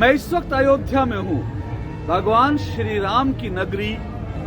मैं इस वक्त अयोध्या में हूँ, भगवान श्री राम की नगरी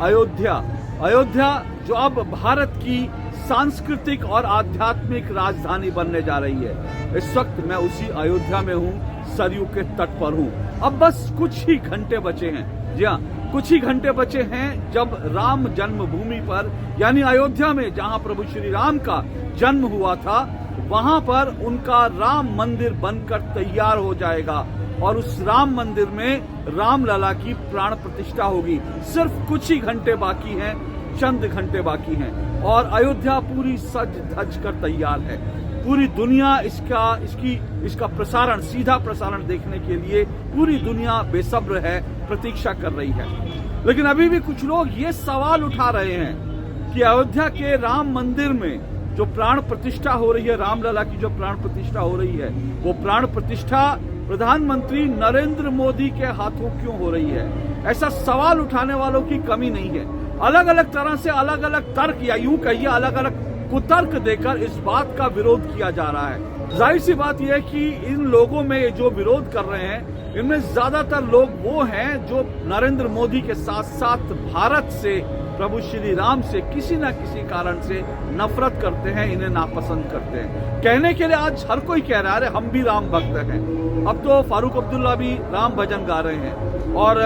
अयोध्या। अयोध्या जो अब भारत की सांस्कृतिक और आध्यात्मिक राजधानी बनने जा रही है। इस वक्त मैं उसी अयोध्या में हूँ, सरयू के तट पर हूँ। अब बस कुछ ही घंटे बचे हैं, जी हाँ, कुछ ही घंटे बचे हैं जब राम जन्मभूमि पर यानी अयोध्या में जहाँ प्रभु श्री राम का जन्म हुआ था, वहां पर उनका राम मंदिर बनकर तैयार हो जाएगा और उस राम मंदिर में रामलला की प्राण प्रतिष्ठा होगी। सिर्फ कुछ ही घंटे बाकी हैं, चंद घंटे बाकी हैं और अयोध्या पूरी सज धज कर तैयार है। पूरी दुनिया इसका प्रसारण, सीधा प्रसारण देखने के लिए पूरी दुनिया बेसब्र है, प्रतीक्षा कर रही है। लेकिन अभी भी कुछ लोग ये सवाल उठा रहे हैं कि अयोध्या के राम मंदिर में जो प्राण प्रतिष्ठा हो रही है, रामलला की जो प्राण प्रतिष्ठा हो रही है, वो प्राण प्रतिष्ठा प्रधानमंत्री नरेंद्र मोदी के हाथों क्यों हो रही है? ऐसा सवाल उठाने वालों की कमी नहीं है। अलग अलग तरह से अलग अलग तर्क या यूं कहिए अलग अलग कुतर्क देकर इस बात का विरोध किया जा रहा है। जाहिर सी बात यह है कि इन लोगों में जो विरोध कर रहे हैं, इनमें ज्यादातर लोग वो हैं जो नरेंद्र मोदी के साथ साथ भारत से, प्रभु श्री राम से किसी न किसी कारण से नफरत करते हैं, इन्हें नापसंद करते हैं। कहने के लिए आज हर कोई कह रहा है हम भी राम भक्त हैं। अब तो फारूक अब्दुल्ला भी राम भजन गा रहे हैं और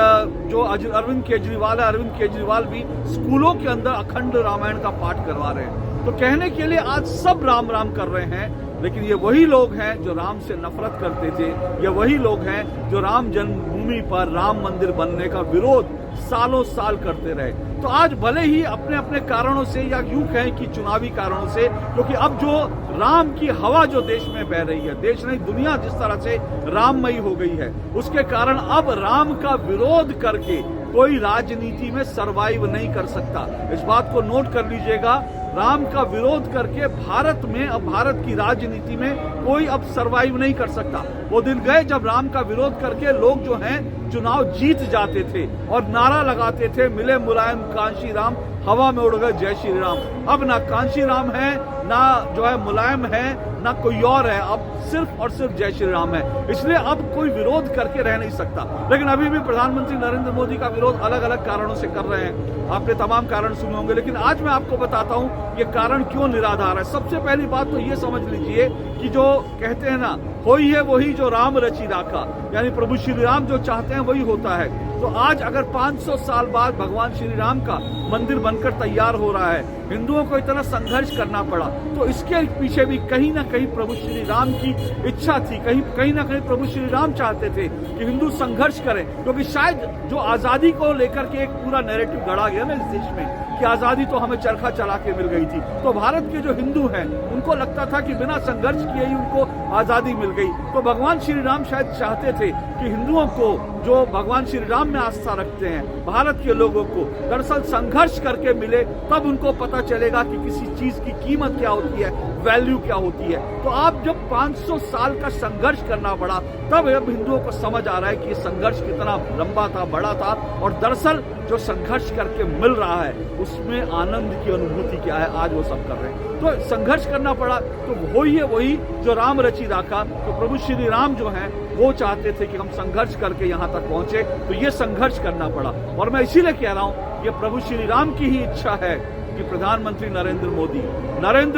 जो अरविंद केजरीवाल है, अरविंद केजरीवाल भी स्कूलों के अंदर अखंड रामायण का पाठ करवा रहे हैं। तो कहने के लिए आज सब राम राम कर रहे हैं, लेकिन ये वही लोग हैं जो राम से नफरत करते थे। ये वही लोग हैं जो राम जन्मभूमि पर राम मंदिर बनने का विरोध सालों साल करते रहे। तो आज भले ही अपने अपने कारणों से या यूं कहें कि चुनावी कारणों से, क्योंकि अब जो राम की हवा जो देश में बह रही है, देश नहीं दुनिया जिस तरह से राममयी हो गई है, उसके कारण अब राम का विरोध करके कोई राजनीति में सरवाइव नहीं कर सकता। इस बात को नोट कर लीजिएगा, राम का विरोध करके भारत में, अब भारत की राजनीति में कोई अब सरवाइव नहीं कर सकता। वो दिन गए जब राम का विरोध करके लोग जो हैं चुनाव जीत जाते थे और नारा लगाते थे, मिले मुलायम कांशी राम, हवा में उड़ गए जय श्री राम। अब ना कांशी राम है, ना जो है मुलायम है, ना कोई और है, अब सिर्फ और सिर्फ जय श्री राम है। इसलिए अब कोई विरोध करके रह नहीं सकता। लेकिन अभी भी प्रधानमंत्री नरेंद्र मोदी का विरोध अलग अलग कारणों से कर रहे हैं। आपने तमाम कारण सुने होंगे, लेकिन आज मैं आपको बताता हूं ये कारण क्यों निराधार है। सबसे पहली बात तो ये समझ लीजिए कि जो कहते हैं ना, होई है वही जो राम रची राखा, यानी प्रभु श्री राम जो चाहते हैं वही होता है। तो आज अगर 500 साल बाद भगवान श्री राम का मंदिर बनकर तैयार हो रहा है, हिंदुओं को इतना संघर्ष करना पड़ा, तो इसके पीछे भी कहीं ना कहीं प्रभु श्री राम की इच्छा थी। कहीं ना कहीं प्रभु श्री राम चाहते थे कि हिंदू संघर्ष करें, क्योंकि शायद जो आजादी को लेकर के एक पूरा नैरेटिव गढ़ा गया ना इस देश में कि आजादी तो हमें चरखा चला के मिल गई थी, तो भारत के जो हिंदू हैं उनको लगता था कि बिना संघर्ष किए ही उनको आजादी मिल गई। तो भगवान श्री राम शायद चाहते थे कि हिंदुओं को, जो भगवान श्री राम में आस्था रखते हैं, भारत के लोगों को दरअसल संघर्ष करके मिले, तब उनको पता चलेगा कि किसी चीज की कीमत क्या होती है, वैल्यू क्या होती है। तो आप जब 500 साल का संघर्ष करना पड़ा, तब अब हिंदुओं को समझ आ रहा है कि ये संघर्ष कितना लंबा था, बड़ा था, और दरअसल जो संघर्ष करके मिल रहा है उसमें आनंद की अनुभूति क्या है, आज वो सब कर रहे हैं। तो संघर्ष करना पड़ा, तो वही है वही जो राम रची राखा। तो प्रभु श्री राम जो हैं वो चाहते थे कि हम संघर्ष करके यहाँ तक पहुंचे, तो ये संघर्ष करना पड़ा। और मैं इसीलिए कह रहा हूँ, ये प्रभु श्री राम की ही इच्छा है कि प्रधानमंत्री नरेंद्र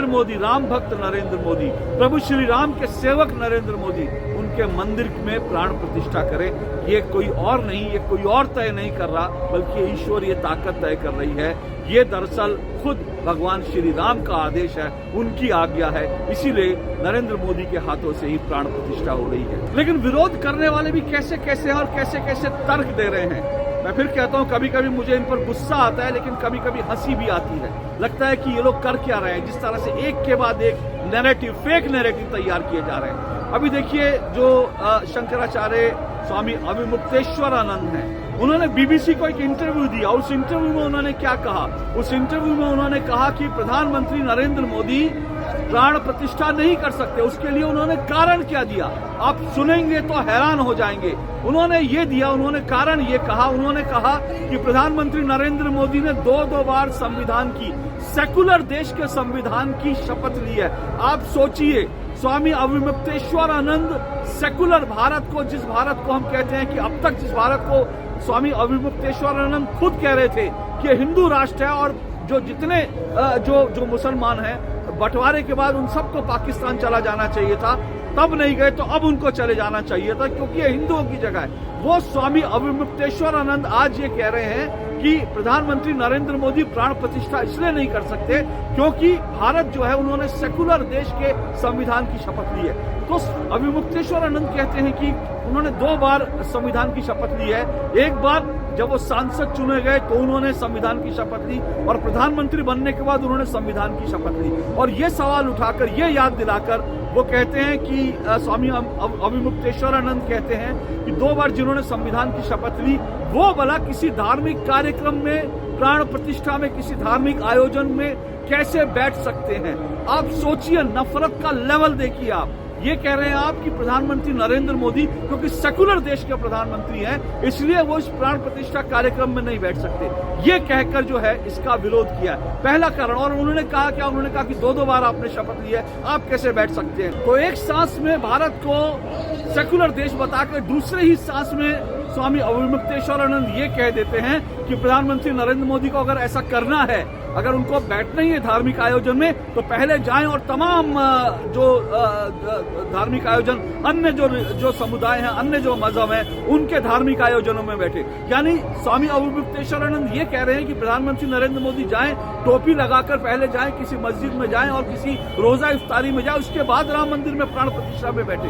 मोदी, राम भक्त नरेंद्र मोदी, प्रभु श्री राम के सेवक नरेंद्र मोदी उनके मंदिर में प्राण प्रतिष्ठा करें। ये कोई और नहीं, ये कोई और तय नहीं कर रहा, बल्कि ईश्वरीय ताकत तय कर रही है। ये दरअसल खुद भगवान श्री राम का आदेश है, उनकी आज्ञा है, इसीलिए नरेंद्र मोदी के हाथों से ही प्राण प्रतिष्ठा हो रही है। लेकिन विरोध करने वाले भी कैसे कैसे और कैसे कैसे तर्क दे रहे हैं। मैं फिर कहता हूँ, कभी कभी मुझे इन पर गुस्सा आता है, लेकिन कभी कभी हंसी भी आती है। लगता है कि ये लोग कर क्या रहे हैं, जिस तरह से एक के बाद एक नैरेटिव, फेक नैरेटिव तैयार किए जा रहे हैं। अभी देखिए जो शंकराचार्य स्वामी अभिमुक्तेश्वरानंद हैं, उन्होंने बीबीसी को एक इंटरव्यू दिया। उस इंटरव्यू में उन्होंने क्या कहा? उस इंटरव्यू में उन्होंने कहा कि प्रधानमंत्री नरेंद्र मोदी प्राण प्रतिष्ठा नहीं कर सकते। उसके लिए उन्होंने कारण क्या दिया, आप सुनेंगे तो हैरान हो जाएंगे। उन्होंने ये दिया, उन्होंने कारण ये कहा, उन्होंने कहा कि प्रधानमंत्री नरेंद्र मोदी ने दो बार संविधान की, सेकुलर देश के संविधान की शपथ ली है। आप सोचिए, स्वामी अविमुक्तेश्वरानंद सेकुलर भारत को, जिस भारत को हम कहते हैं कि अब तक जिस भारत को स्वामी अविमुक्तेश्वरानंद खुद कह रहे थे कि ये हिंदू राष्ट्र है और जो जितने जो मुसलमान हैं, बंटवारे के बाद उन सबको पाकिस्तान चला जाना चाहिए था, तब नहीं गए तो अब उनको चले जाना चाहिए था क्योंकि ये हिंदुओं की जगह है। वो स्वामी अविमुक्तेश्वरानंद आज ये कह रहे हैं कि प्रधानमंत्री नरेंद्र मोदी प्राण प्रतिष्ठा इसलिए नहीं कर सकते क्योंकि भारत जो है, उन्होंने सेकुलर देश के संविधान की शपथ ली है। तो अविमुक्तेश्वरानंद कहते हैं कि उन्होंने 2 बार संविधान की शपथ ली है। एक बार जब वो सांसद चुने गए तो उन्होंने संविधान की शपथ ली और प्रधानमंत्री बनने के बाद उन्होंने संविधान की शपथ ली। और ये सवाल उठाकर, ये याद दिलाकर वो कहते हैं कि स्वामी अविमुक्तेश्वरानंद कहते हैं कि 2 बार जिन्होंने संविधान की शपथ ली वो भला किसी धार्मिक कार्यक्रम में, प्राण प्रतिष्ठा में, किसी धार्मिक आयोजन में कैसे बैठ सकते हैं। आप सोचिए, नफरत का लेवल देखिए। आप ये कह रहे हैं आप कि प्रधानमंत्री नरेंद्र मोदी क्योंकि सेकुलर देश के प्रधानमंत्री हैं इसलिए वो इस प्राण प्रतिष्ठा कार्यक्रम में नहीं बैठ सकते। ये कहकर जो है इसका विरोध किया है, पहला कारण। और उन्होंने कहा क्या, उन्होंने कहा कि 2 बार आपने शपथ ली है, आप कैसे बैठ सकते हैं। तो एक सांस में भारत को सेकुलर देश बताकर दूसरे ही सांस में स्वामी अविमुक्तेश्वरानंद ये कह देते हैं कि प्रधानमंत्री नरेंद्र मोदी को अगर ऐसा करना है, अगर उनको बैठना ही है धार्मिक आयोजन में, तो पहले जाएं और तमाम जो धार्मिक आयोजन, अन्य जो समुदाय हैं, अन्य जो मजहब हैं, उनके धार्मिक आयोजनों में बैठे। यानी स्वामी अविमुक्तेश्वरानंद ये कह रहे हैं कि प्रधानमंत्री नरेंद्र मोदी जाएं, टोपी लगाकर पहले जाएं, किसी मस्जिद में जाएं और किसी रोजा इफ्तारी में जाएं, उसके बाद राम मंदिर में प्राण प्रतिष्ठा में बैठे।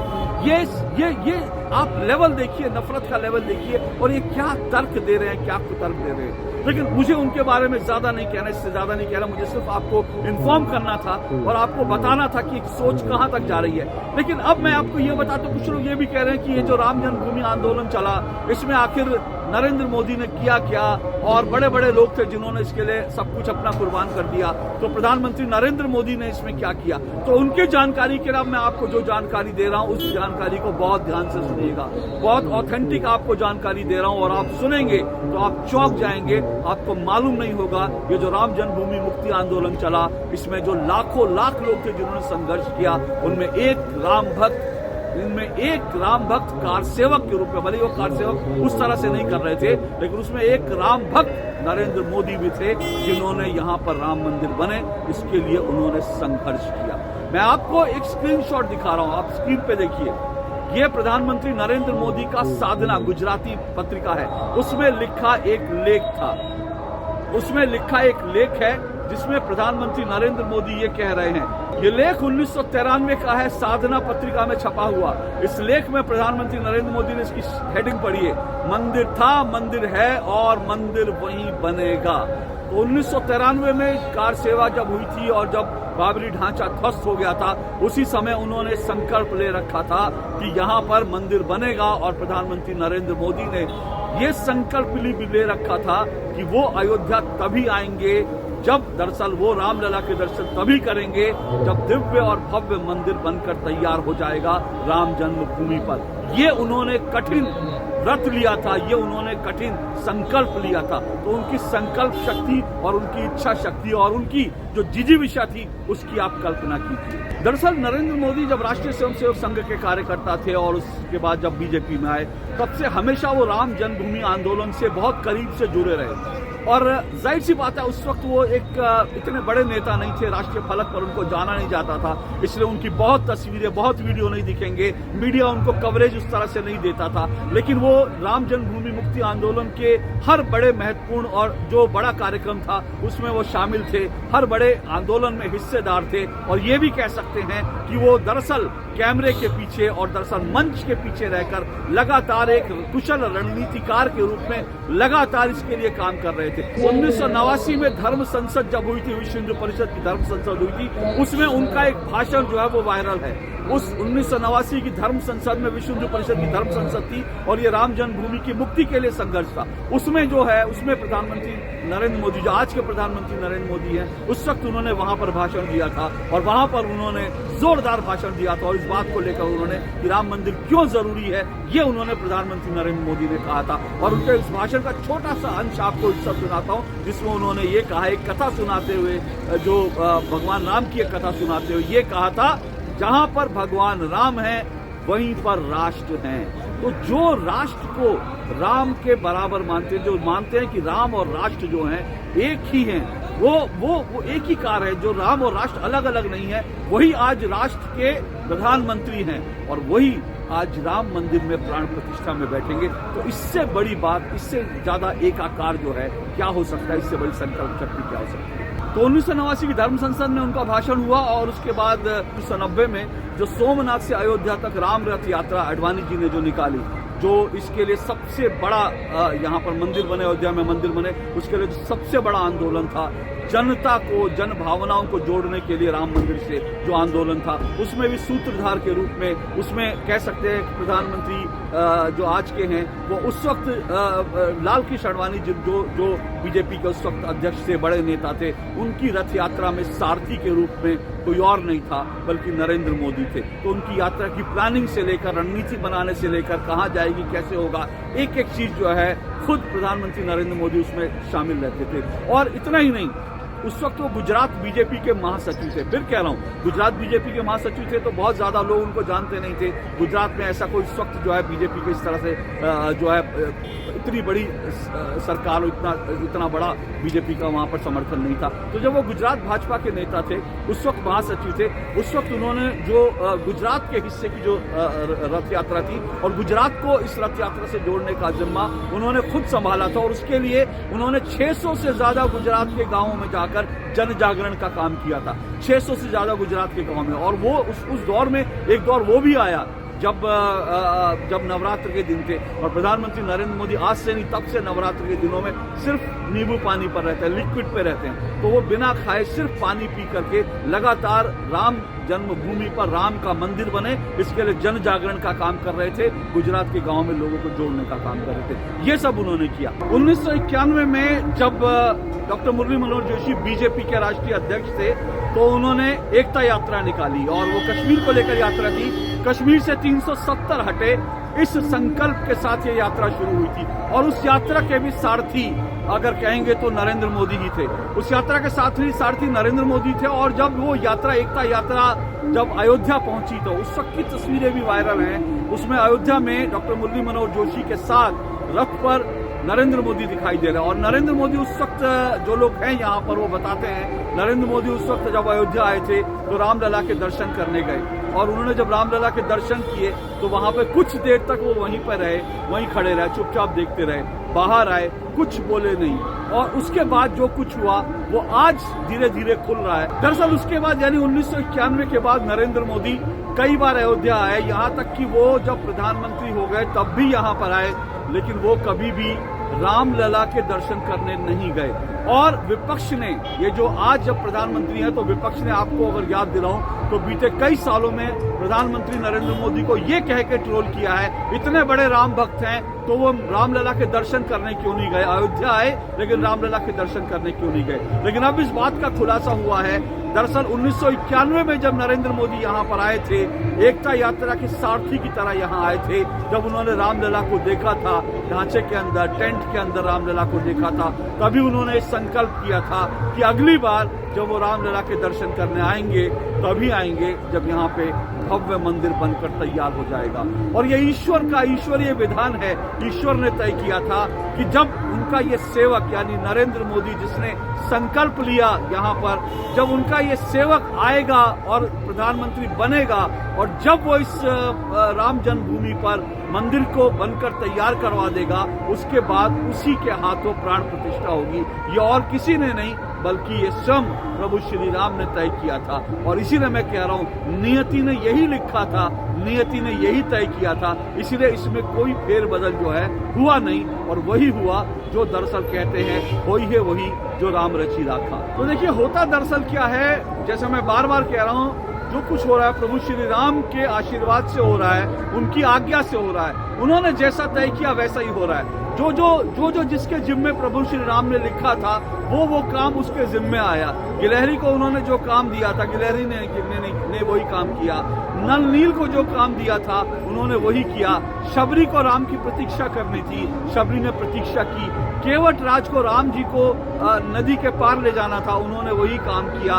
ये आप लेवल देखिए, नफरत का लेवल देखिए, और ये क्या तर्क दे रहे हैं, क्या कुतर्क दे रहे हैं। लेकिन मुझे उनके बारे में ज्यादा नहीं कहना, इससे ज्यादा नहीं कहना। मुझे सिर्फ आपको इन्फॉर्म करना था और आपको बताना था कि सोच कहां तक जा रही है। लेकिन अब मैं आपको ये बताता हूं, कुछ लोग ये भी कह रहे हैं कि ये जो राम जन्मभूमि आंदोलन चला, इसमें आखिर नरेंद्र मोदी ने किया क्या, और बड़े बड़े लोग थे जिन्होंने इसके लिए सब कुछ अपना कुर्बान कर दिया, तो प्रधानमंत्री नरेंद्र मोदी ने इसमें क्या किया। तो उनकी जानकारी के लिए मैं आपको जो जानकारी दे रहा हूं उस जानकारी को बहुत ध्यान से सुनिएगा। बहुत ऑथेंटिक आपको जानकारी दे रहा हूं और आप सुनेंगे तो आप चौंक जाएंगे। आपको मालूम नहीं होगा ये जो राम जन्मभूमि मुक्ति आंदोलन चला, इसमें जो लाखों लाख लोग थे जिन्होंने संघर्ष किया, उनमें एक राम भक्त कार सेवक के रूप में, भले वो कार सेवक उस तरह से नहीं कर रहे थे, लेकिन उसमें एक राम भक्त नरेंद्र मोदी भी थे जिन्होंने यहाँ पर राम मंदिर बने, इसके लिए उन्होंने संघर्ष किया। मैं आपको एक स्क्रीनशॉट दिखा रहा हूं, आप स्क्रीन पे देखिए। ये प्रधानमंत्री नरेंद्र मोदी का साधना गुजराती पत्रिका है, उसमें लिखा एक लेख था, उसमें लिखा एक लेख है जिसमें प्रधानमंत्री नरेंद्र मोदी ये कह रहे हैं। ये लेख 1993 का है, साधना पत्रिका में छपा हुआ। इस लेख में प्रधानमंत्री नरेंद्र मोदी ने इसकी हेडिंग पढ़ी है, मंदिर था, मंदिर है और मंदिर वहीं बनेगा। तो 1993 में कार सेवा जब हुई थी और जब बाबरी ढांचा ध्वस्त हो गया था, उसी समय उन्होंने संकल्प ले रखा था कि यहाँ पर मंदिर बनेगा। और प्रधानमंत्री नरेंद्र मोदी ने ये संकल्प भी ले रखा था कि वो अयोध्या तभी आएंगे जब, दरअसल वो रामलला के दर्शन तभी करेंगे जब दिव्य और भव्य मंदिर बनकर तैयार हो जाएगा राम जन्मभूमि पर। ये उन्होंने कठिन व्रत लिया था, ये उन्होंने कठिन संकल्प लिया था। तो उनकी संकल्प शक्ति और उनकी इच्छा शक्ति और उनकी जो जिजीविषा थी उसकी आप कल्पना कीजिए। दरअसल नरेंद्र मोदी जब राष्ट्रीय स्वयंसेवक संघ के कार्यकर्ता थे और उसके बाद जब बीजेपी में आए, तब से हमेशा वो राम जन्मभूमि आंदोलन से बहुत करीब से जुड़े रहे। और जाहिर सी बात है उस वक्त वो एक इतने बड़े नेता नहीं थे, राष्ट्रीय फलक पर उनको जाना नहीं जाता था, इसलिए उनकी बहुत तस्वीरें, बहुत वीडियो नहीं दिखेंगे, मीडिया उनको कवरेज उस तरह से नहीं देता था। लेकिन वो राम जन्मभूमि मुक्ति आंदोलन के हर बड़े महत्वपूर्ण और जो बड़ा कार्यक्रम था उसमें वो शामिल थे, हर बड़े आंदोलन में हिस्सेदार थे। और ये भी कह सकते हैं कि वो दरअसल कैमरे के पीछे और दरअसल मंच के पीछे रहकर लगातार एक कुशल रणनीतिकार के रूप में लगातार इसके लिए काम कर रहे थे। 1989 में धर्म संसद जब हुई थी, विश्व हिंदू परिषद की धर्म संसद हुई थी, उसमें उनका एक भाषण जो है वो वायरल है। उस 1989 की धर्म संसद में विश्व हिंदू परिषद की धर्म संसद थी और ये राम जन्मभूमि की मुक्ति के लिए संघर्ष था। उसमें जो है उसमें प्रधानमंत्री नरेंद्र मोदी, जो आज के प्रधानमंत्री नरेंद्र मोदी हैं, उस वक्त उन्होंने वहां पर भाषण दिया था और वहां पर उन्होंने जोरदार भाषण दिया था और इस बात को लेकर उन्होंने कि राम मंदिर क्यों जरूरी है ये उन्होंने प्रधानमंत्री नरेंद्र मोदी ने कहा था। और उनके इस भाषण का छोटा सा अंश आपको इस सब सुनाता हूँ, जिसमें उन्होंने ये कहा, एक कथा सुनाते हुए, जो भगवान राम की एक कथा सुनाते हुए ये कहा था, जहां पर भगवान राम है वहीं पर राष्ट्र है। तो जो राष्ट्र को राम के बराबर मानते हैं, जो मानते हैं कि राम और राष्ट्र जो हैं एक ही हैं, वो एक ही कार है, जो राम और राष्ट्र अलग अलग नहीं है, वही आज राष्ट्र के प्रधानमंत्री हैं और वही आज राम मंदिर में प्राण प्रतिष्ठा में बैठेंगे। तो इससे बड़ी बात, इससे ज्यादा एकाकार जो है क्या हो सकता है, इससे बड़ी संकल्प शक्ति क्या हो सकती है। तो 1989 की धर्म संसद में उनका भाषण हुआ और उसके बाद 1990 में जो सोमनाथ से अयोध्या तक राम रथ यात्रा आडवाणी जी ने जो निकाली, जो इसके लिए सबसे बड़ा यहाँ पर मंदिर बने, अयोध्या में मंदिर बने, उसके लिए जो सबसे बड़ा आंदोलन था, जनता को, जन भावनाओं को जोड़ने के लिए राम मंदिर से जो आंदोलन था, उसमें भी सूत्रधार के रूप में, उसमें कह सकते हैं कि प्रधानमंत्री जो आज के हैं वो उस वक्त लाल कृष्ण आडवाणी जो बीजेपी के उस वक्त अध्यक्ष थे, बड़े नेता थे, उनकी रथ यात्रा में सारथी के रूप में कोई और नहीं था बल्कि नरेंद्र मोदी थे। तो उनकी यात्रा की प्लानिंग से लेकर, रणनीति बनाने से लेकर, कहाँ जाएगी, कैसे होगा, एक एक चीज जो है खुद प्रधानमंत्री नरेंद्र मोदी उसमें शामिल रहते थे। और इतना ही नहीं, उस वक्त वो गुजरात बीजेपी के महासचिव थे। फिर कह रहा हूँ, गुजरात बीजेपी के महासचिव थे तो बहुत ज्यादा लोग उनको जानते नहीं थे। गुजरात में ऐसा कोई इस वक्त जो है बीजेपी के इस तरह से जो है इतनी बड़ी सरकार, इतना बड़ा बीजेपी का वहां पर समर्थन नहीं था। तो जब वो गुजरात भाजपा के नेता थे, उस वक्त महासचिव थे, उस वक्त उन्होंने जो गुजरात के हिस्से की जो रथ यात्रा थी और गुजरात को इस रथ यात्रा से जोड़ने का जिम्मा उन्होंने खुद संभाला था और उसके लिए उन्होंने 600 से ज्यादा गुजरात के गांवों में जाकर जन जागरण का काम किया था। 600 से ज्यादा गुजरात के गांव में। और वो उस दौर में एक दौर वो भी आया जब नवरात्र के दिन थे और प्रधानमंत्री नरेंद्र मोदी आज से नहीं तब से नवरात्र के दिनों में सिर्फ नींबू पानी पर रहते हैं, लिक्विड पे रहते हैं। तो वो बिना खाए सिर्फ पानी पी करके लगातार राम जन्मभूमि पर राम का मंदिर बने, इसके लिए जन जागरण का काम कर रहे थे, गुजरात के गांव में लोगों को जोड़ने का काम कर रहे थे। ये सब उन्होंने किया। 1991 में जब डॉक्टर मुरली मनोहर जोशी बीजेपी के राष्ट्रीय अध्यक्ष थे तो उन्होंने एकता यात्रा निकाली और वो कश्मीर को लेकर यात्रा थी। कश्मीर से 370 हटे, इस संकल्प के साथ ये यात्रा शुरू हुई थी और उस यात्रा के भी सारथी अगर कहेंगे तो नरेंद्र मोदी ही थे। उस यात्रा के सारथी नरेंद्र मोदी थे। और जब वो यात्रा, एकता यात्रा जब अयोध्या पहुंची तो उस वक्त की तस्वीरें भी वायरल हैं। उसमें अयोध्या में डॉक्टर मुरली मनोहर जोशी के साथ रथ पर नरेंद्र मोदी दिखाई दे रहे हैं। और नरेंद्र मोदी उस वक्त, जो लोग हैं यहाँ पर वो बताते हैं, नरेंद्र मोदी उस वक्त जब अयोध्या आए थे तो रामलला के दर्शन करने गए और उन्होंने जब रामलला के दर्शन किए तो वहां पे कुछ देर तक वो वहीं पर रहे, वहीं खड़े रहे, चुपचाप देखते रहे, बाहर आए, कुछ बोले नहीं। और उसके बाद जो कुछ हुआ वो आज धीरे धीरे खुल रहा है। दरअसल उसके बाद यानी 1991 के बाद नरेंद्र मोदी कई बार अयोध्या आए, यहाँ तक कि वो जब प्रधानमंत्री हो गए तब भी यहाँ पर आए, लेकिन वो कभी भी रामलला के दर्शन करने नहीं गए। और विपक्ष ने, ये जो आज जब प्रधानमंत्री हैं तो विपक्ष ने, आपको अगर याद दिलाऊं तो बीते कई सालों में प्रधानमंत्री नरेंद्र मोदी को ये कह के ट्रोल किया है, इतने बड़े राम भक्त हैं तो वो रामलला के दर्शन करने क्यों नहीं गए, अयोध्या आए लेकिन रामलला के दर्शन करने क्यों नहीं गए। लेकिन अब इस बात का खुलासा हुआ है, दरअसल 1991 में जब नरेंद्र मोदी यहाँ पर आए थे, एकता यात्रा के सारथी की तरह यहाँ आए थे, जब उन्होंने रामलला को देखा था, ढांचे के अंदर, टेंट के अंदर रामलला को देखा था, तभी उन्होंने संकल्प किया था कि अगली बार जब वो रामलला के दर्शन करने आएंगे तभी आएंगे जब यहाँ पे भव्य मंदिर बनकर तैयार हो जाएगा। और ये ईश्वर का ईश्वरीय विधान है। ईश्वर ने तय किया था कि जब उनका ये सेवक यानी नरेंद्र मोदी, जिसने संकल्प लिया यहाँ पर, जब उनका ये सेवक आएगा और प्रधानमंत्री बनेगा और जब वो इस राम जन्मभूमि पर मंदिर को बनकर तैयार करवा देगा, उसके बाद उसी के हाथों प्राण प्रतिष्ठा होगी। ये और किसी ने नहीं बल्कि ये स्वयं प्रभु श्री राम ने तय किया था। और इसीलिए मैं कह रहा हूँ, नियति ने यही लिखा था, नियति ने यही तय किया था, इसीलिए इसमें कोई फेरबदल जो है हुआ नहीं और वही हुआ जो दरअसल कहते हैं होई है वही जो राम रची राखा। तो देखिए होता दरअसल क्या है, जैसे मैं बार बार कह रहा हूँ जो कुछ हो रहा है प्रभु श्री राम के आशीर्वाद से हो रहा है, उनकी आज्ञा से हो रहा है। उन्होंने जैसा तय किया वैसा ही हो रहा है। जो जिसके जिम्मे प्रभु श्री राम ने लिखा था वो काम उसके जिम्मे आया। गिलहरी को उन्होंने जो काम दिया था, गिलहरी ने वही काम किया। नल नील को जो काम दिया था उन्होंने वही किया। शबरी को राम की प्रतीक्षा करनी थी, शबरी ने प्रतीक्षा की। केवट राज को राम जी को नदी के पार ले जाना था, उन्होंने वही काम किया।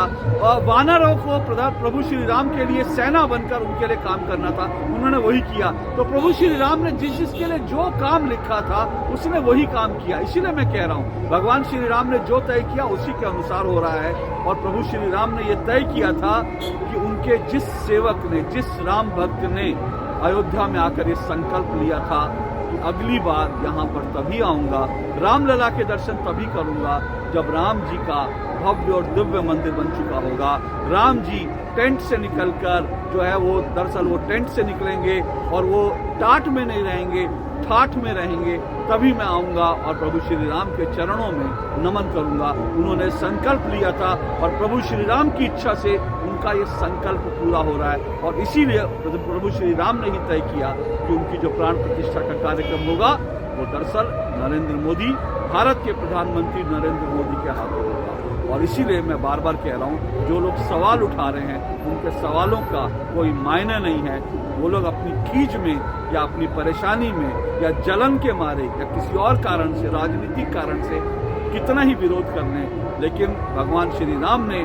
वानरों को प्रभु श्री राम के लिए सेना बनकर उनके लिए काम करना था, उन्होंने वही किया। तो प्रभु श्री राम ने जिसके लिए जो काम लिखा था उसने वही काम किया। इसीलिए मैं कह रहा हूँ भगवान श्री राम ने जो तय किया उसी के अनुसार हो रहा है। और प्रभु श्री राम ने यह तय किया था कि उनके जिस सेवक ने, जिस राम भक्त ने अयोध्या में आकर ये संकल्प लिया था कि अगली बार यहाँ पर तभी आऊंगा, रामलला के दर्शन तभी करूंगा जब राम जी का भव्य और दिव्य मंदिर बन चुका होगा। राम जी टेंट से निकलकर जो है वो दरअसल वो टेंट से निकलेंगे और वो टाट में नहीं रहेंगे, ठाठ में रहेंगे, तभी मैं आऊंगा और प्रभु श्री राम के चरणों में नमन करूंगा। उन्होंने संकल्प लिया था और प्रभु श्री राम की इच्छा से उनका ये संकल्प पूरा हो रहा है। और इसीलिए प्रभु श्री राम ने ही तय किया कि उनकी जो प्राण प्रतिष्ठा का कार्यक्रम होगा वो दरअसल नरेंद्र मोदी, भारत के प्रधानमंत्री नरेंद्र मोदी के हाथों होगा। और इसीलिए मैं बार बार कह रहा हूँ, जो लोग सवाल उठा रहे हैं उनके सवालों का कोई मायने नहीं है। वो लोग अपनी खींच में या अपनी परेशानी में या जलन के मारे या किसी और कारण से, राजनीतिक कारण से कितना ही विरोध कर लें, लेकिन भगवान श्री राम ने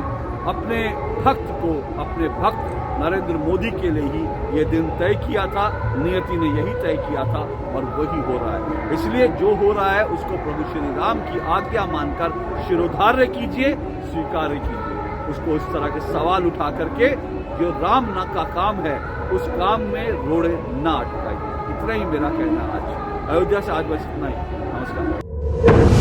अपने भक्त को, अपने भक्त नरेंद्र मोदी के लिए ही ये दिन तय किया था। नियति ने यही तय किया था और वही हो रहा है। इसलिए जो हो रहा है उसको प्रभु श्री राम की आज्ञा मानकर शिरोधार्य कीजिए, स्वीकार्य कीजिए। उसको इस तरह के सवाल उठा करके जो राम का काम है उस काम में रोड़े ना अटकाइए। इतना ही मेरा कहना आज। अयोध्या से आज बस इतना ही। नमस्कार।